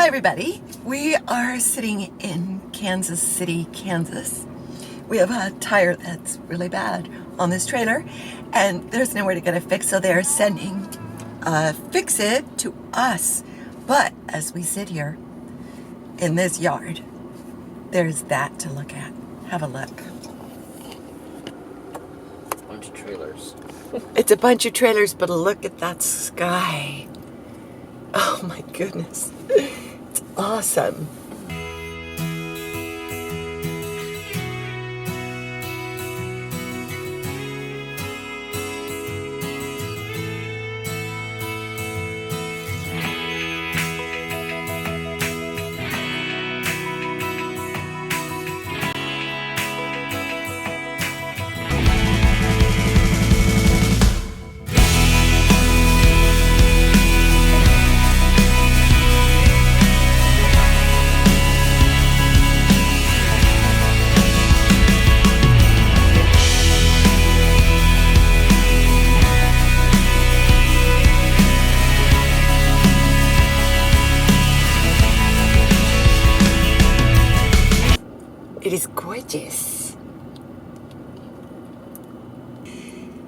Hi everybody, we are sitting in Kansas City, Kansas. We have a tire that's really bad on this trailer and there's nowhere to get it fixed, so they're sending Fix It to us. But as we sit here in this yard, there's that to look at. Have a look. Bunch of trailers. It's a bunch of trailers, but look at that sky. Oh my goodness. It's awesome. It is gorgeous.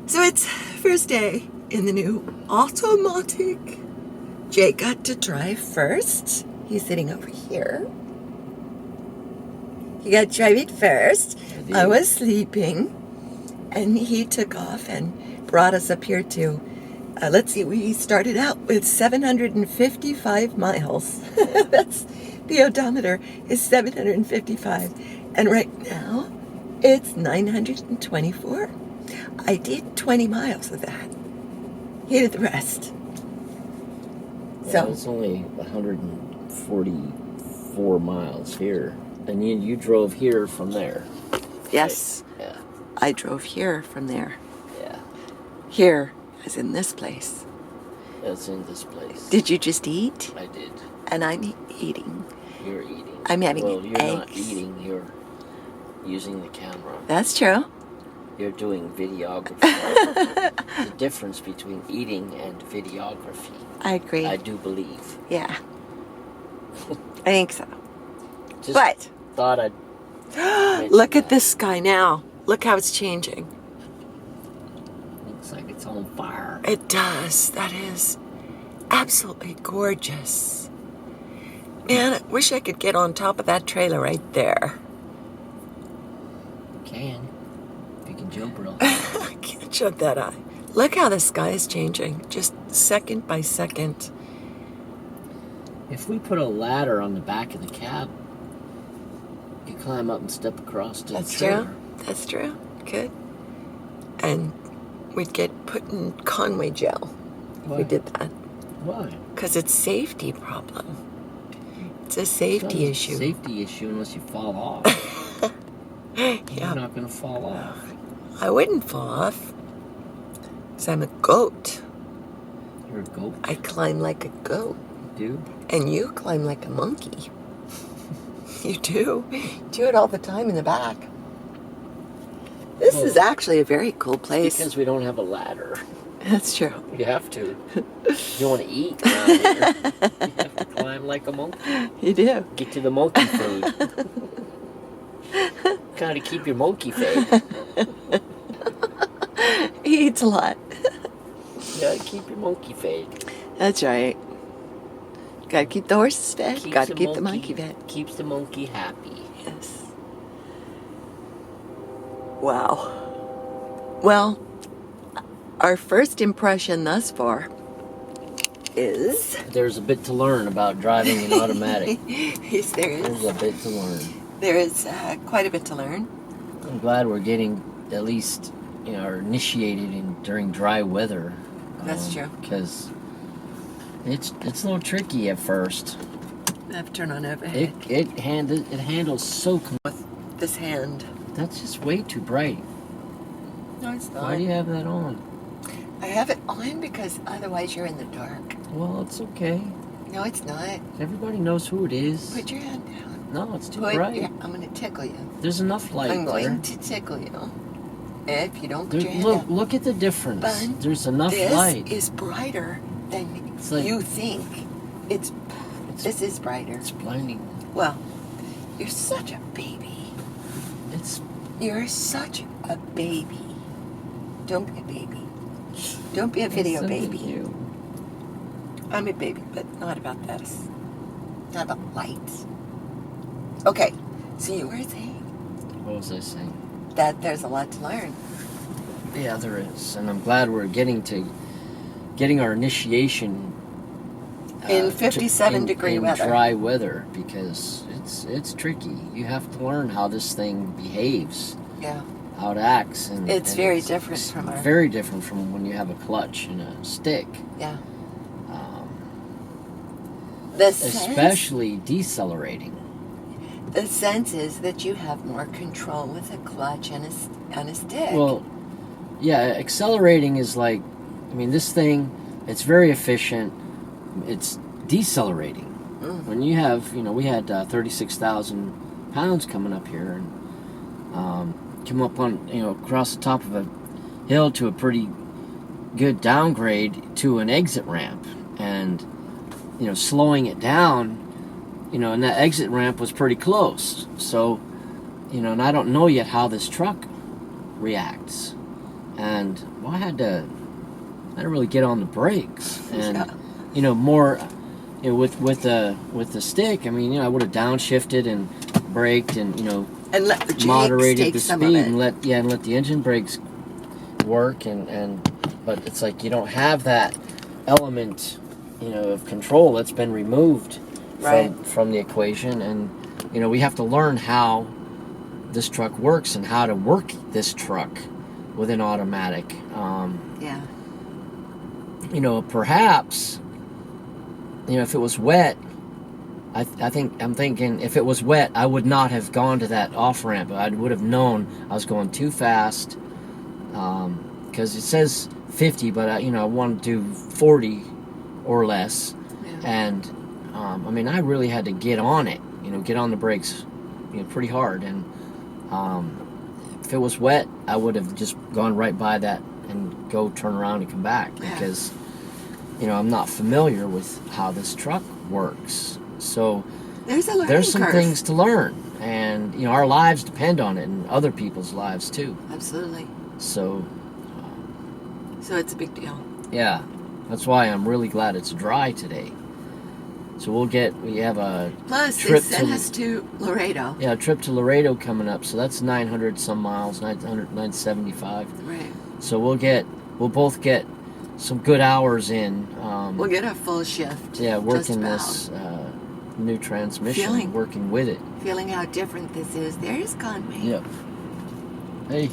So it's first day in the new automatic. Jay got to drive first. He's sitting over here. He got to drive it first. I was sleeping. And he took off and brought us up here to, let's see, we started out with 755 miles. That's, the odometer is 755. And right now, it's 924. I did 20 miles of that. He did the rest. So it's only 144 miles here. And you drove here from there. Yes. Right? Yeah. I drove here from there. Yeah. Here, as in this place. That's in this place. Did you just eat? I did. And I'm eating. You're eating. I'm having Well, you're eggs. not eating. You're using the camera. That's true. You're doing videography. The difference between eating and videography. I agree. I do believe. Yeah. I think so. Just But thought I'd look at this sky now. Look how it's changing. Looks like it's on fire. It does. That is absolutely gorgeous. Man, I wish I could get on top of that trailer right there. You can. If you can jump real I high. can't shut that eye. Look how the sky is changing, just second by second. If we put a ladder on the back of the cab, you could climb up and step across to That's the trailer. true. That's true. Good. And we'd get put in Conway jail if we did that. Why? Because it's a safety problem. It's a safety It's issue. a safety issue unless you fall off. Yeah. You're not going to fall off. I wouldn't fall off. Because I'm a goat. You're a goat. I climb like a goat. You do? And you climb like a monkey. You do. Do it all the time in the back. This is actually a very cool place. Because we don't have a ladder. That's true. You have to. If you want to eat around here, you have to climb like a monkey. You do. Get to the monkey food. Gotta keep your monkey fed. He eats a lot. You gotta keep your monkey fed. That's right. Gotta keep the horses fed. Keeps Gotta keep the monkey fed. Keeps the monkey happy. Yes. Wow. Well, our first impression thus far is... There's a bit to learn about driving an automatic. Yes, there is. There's a bit to learn. There is quite a bit to learn. I'm glad we're getting at least, are initiated during dry weather. That's true. Because it's a little tricky at first. I have to turn on overhead. It handles so. With this hand. That's just way too bright. No, it's not. Why do you have that on? I have it on because otherwise you're in the dark. Well, it's okay. No, it's not. Everybody knows who it is. Put your hand down. No, it's too bright. I'm going to tickle you. There's enough light I'm going there. to tickle you. If you don't put your hand down. Look at the difference. But there's enough light. This is brighter than like, you think. It's This is brighter. It's blinding. Well, you're such a baby. You're such a baby. Don't be a baby. Don't be a video baby. You. I'm a baby, but not about this. Not about lights. Okay, so you were saying What was I saying? that there's a lot to learn. Yeah, there is, and I'm glad we're getting our initiation In 57-degree in weather. dry weather, because it's tricky. You have to learn how this thing behaves, Yeah. how it acts, and It's very different from our... very different from when you have a clutch and a stick. Yeah. The sense, Especially decelerating. the sense is that you have more control with a clutch and a stick. Well, yeah, accelerating is like, I mean, this thing, it's very efficient. It's decelerating. When you have, we had 36,000 pounds coming up here, and came up on, across the top of a hill to a pretty good downgrade to an exit ramp, and slowing it down, and that exit ramp was pretty close. So, and I don't know yet how this truck reacts, and I had to really get on the brakes, and more, with the stick. I mean, I would have downshifted and braked, and and let the Jakes moderated take the some speed, of it. and let the engine brakes work, but it's like you don't have that element, of control that's been removed from the equation, and we have to learn how this truck works and how to work this truck with an automatic. Perhaps, if it was wet, I'm thinking if it was wet, I would not have gone to that off ramp. I would have known I was going too fast, because it says 50, but I want to do 40 or less. And I really had to get on it, get on the brakes, pretty hard. And if it was wet, I would have just gone right by that and go turn around and come back, because I'm not familiar with how this truck works. So there's some things to learn, and our lives depend on it, and other people's lives too. Absolutely. So it's a big deal. Yeah, that's why I'm really glad it's dry today. So we have a Plus, trip they sent us to Laredo. Yeah, a trip to Laredo coming up. So that's 900 some miles, 975. Right. So we'll both get some good hours in. We'll get a full shift. Yeah, working this new transmission, working with it. Feeling how different this is. There's Conway. Yep. Hey.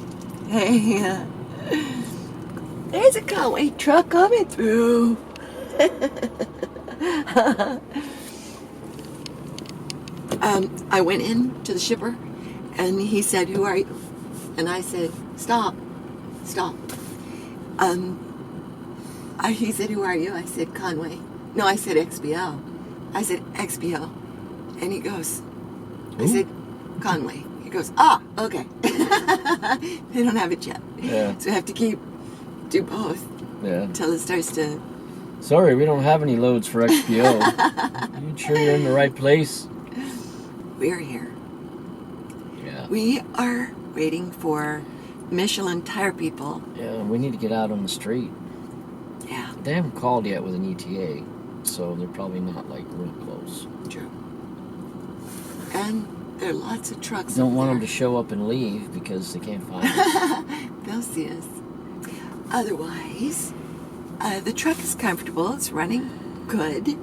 Hey, there's a Conway truck coming through. I went in to the shipper, and he said, "Who are you?" And I said, "Stop. He said, "Who are you?" I said, "Conway." No, I said XBO. I said, XBO. And he goes, I said, "Conway." He goes, okay. They don't have it yet. Yeah. So I have to do both. Yeah. Until it starts to... Sorry, we don't have any loads for XPO. You sure you're in the right place? We're here. Yeah. We are waiting for Michelin tire people. Yeah, we need to get out on the street. Yeah. They haven't called yet with an ETA, so they're probably not real close. True. And there are lots of trucks. Don't want them to show up and leave because they can't find us. They'll see us. Otherwise, the truck is comfortable. It's running good.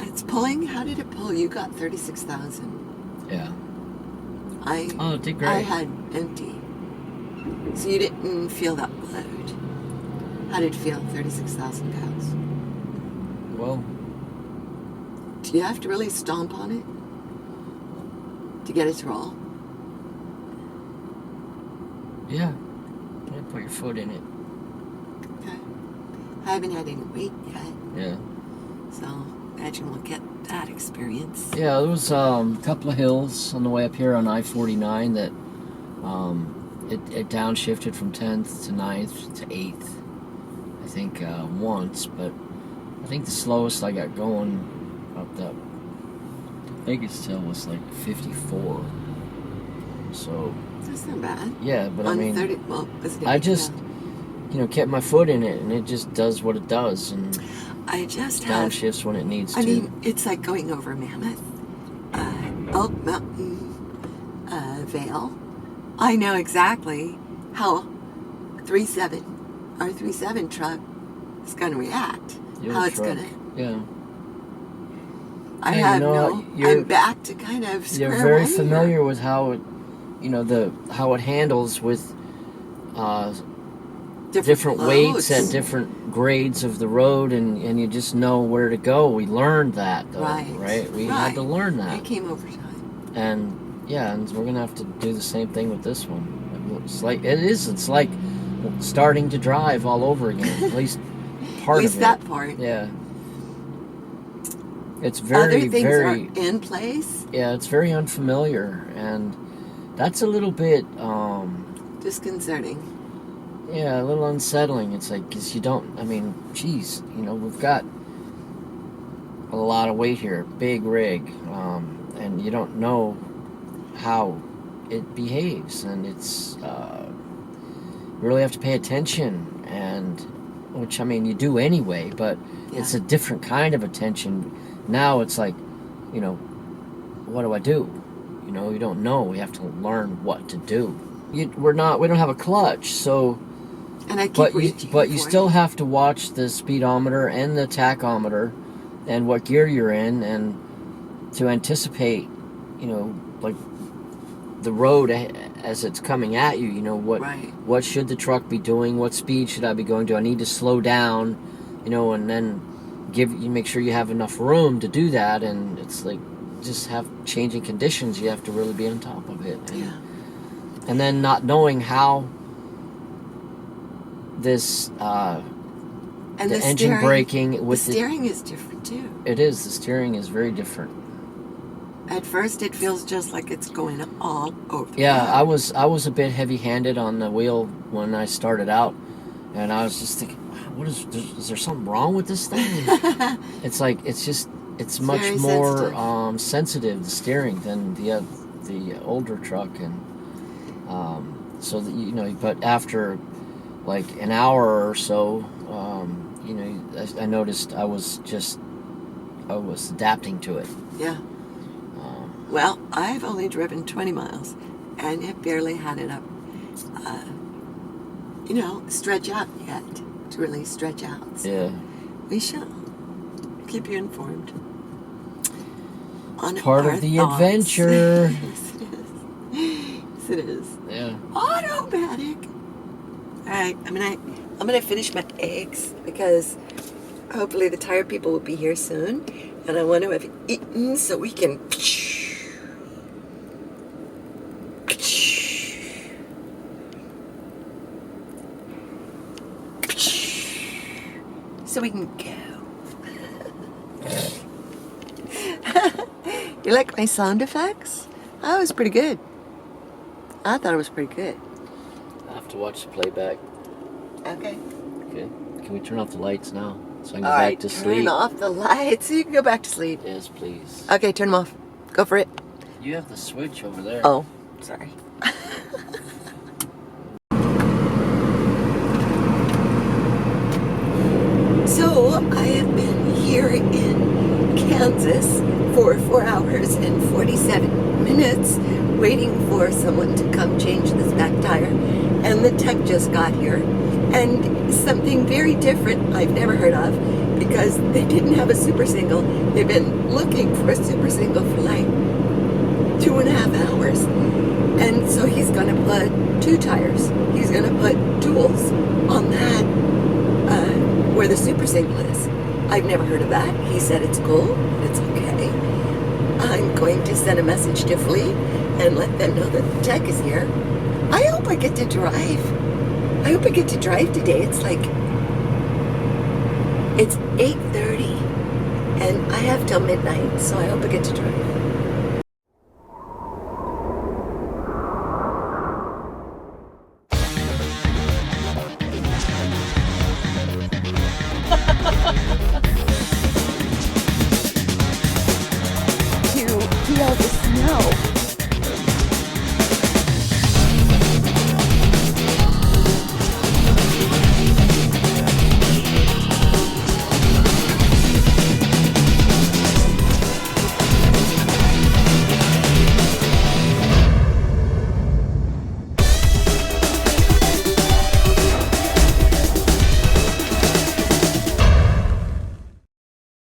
It's pulling. How did it pull? You got 36,000. Yeah. it did great. I had empty. So you didn't feel that load. How did it feel? 36,000 pounds. Well, do you have to really stomp on it to get it to roll? Yeah. Put your foot in it. Okay. I haven't had any weight yet. Yeah. So imagine we'll get that experience. Yeah, there was a couple of hills on the way up here on I-49 that it downshifted from 10th to 9th to 8th, I think, once, but I think the slowest I got going up the biggest hill was like 54. So That's not bad. yeah, but On I mean, 30, well, I just kept my foot in it, and it just does what it does, and I just have, downshifts when it needs to. I mean, it's like going over Mammoth, Elk Mountain, Vale. I know exactly how our 3.7 truck is going to react. Your how it's truck, going to. yeah. I Yeah, have no, I'm back to kind of square You're very one familiar here. with how it, how it handles with different weights at loads. different grades of the road, and you just know where to go. We learned that, though, right? We had to learn that. It came over time. And yeah, and we're gonna have to do the same thing with this one. It's like starting to drive all over again. At least part At least of it. that part. Yeah. It's very, Other things very are in place. Yeah, it's very unfamiliar, and that's a little bit Disconcerting. yeah, a little unsettling. It's like, because you don't, I mean, geez, we've got a lot of weight here, big rig, and you don't know how it behaves, and it's you really have to pay attention, and which, I mean, you do anyway, but it's a different kind of attention. Now it's like, what do I do? You don't know. We have to learn what to do. We don't have a clutch, so. And I keep but you still have to watch the speedometer and the tachometer, and what gear you're in, and to anticipate, like the road as it's coming at you. What should the truck be doing? What speed should I be going? Do I need to slow down? And then make sure you have enough room to do that. And it's like, just have changing conditions. You have to really be on top of it. And then not knowing how this and the engine steering, braking with the steering is different too. It is. The steering is very different. At first, it feels just like it's going all over. Yeah, I was a bit heavy-handed on the wheel when I started out, and I was just thinking, is there something wrong with this thing? It's like it's much more sensitive, the steering, than the older truck, and so that, but after like an hour or so, I noticed I was adapting to it. Yeah. Well, I've only driven 20 miles, and it barely had it up, stretch out yet, to really stretch out. So yeah. we shall keep you informed. On part of the adventure. Yes, it is. Yes, it is. Yeah. Automatic. All right, I'm gonna finish my eggs because hopefully the tired people will be here soon, and I want to have eaten so we can. So we can go. You like my sound effects? That was pretty good. I thought it was pretty good. I have to watch the playback. Okay. Okay. Can we turn off the lights now so I can go All back right, to sleep? turn off the lights so you can go back to sleep. Yes, please. Okay, turn them off. Go for it. You have the switch over there. Oh, sorry. So I have been here in Kansas for 4 hours and 47 minutes waiting for someone to come change this back tire, and the tech just got here, and something very different I've never heard of, because they didn't have a super single. They've been looking for a super single for like 2.5 hours, and so he's going to put 2 tires. He's going to put duals on that where the super single is. I've never heard of that. He said it's cool, it's okay. I'm going to send a message to Fleet and let them know that the tech is here. I hope I get to drive. I hope I get to drive today. It's 8:30 and I have till midnight, so I hope I get to drive.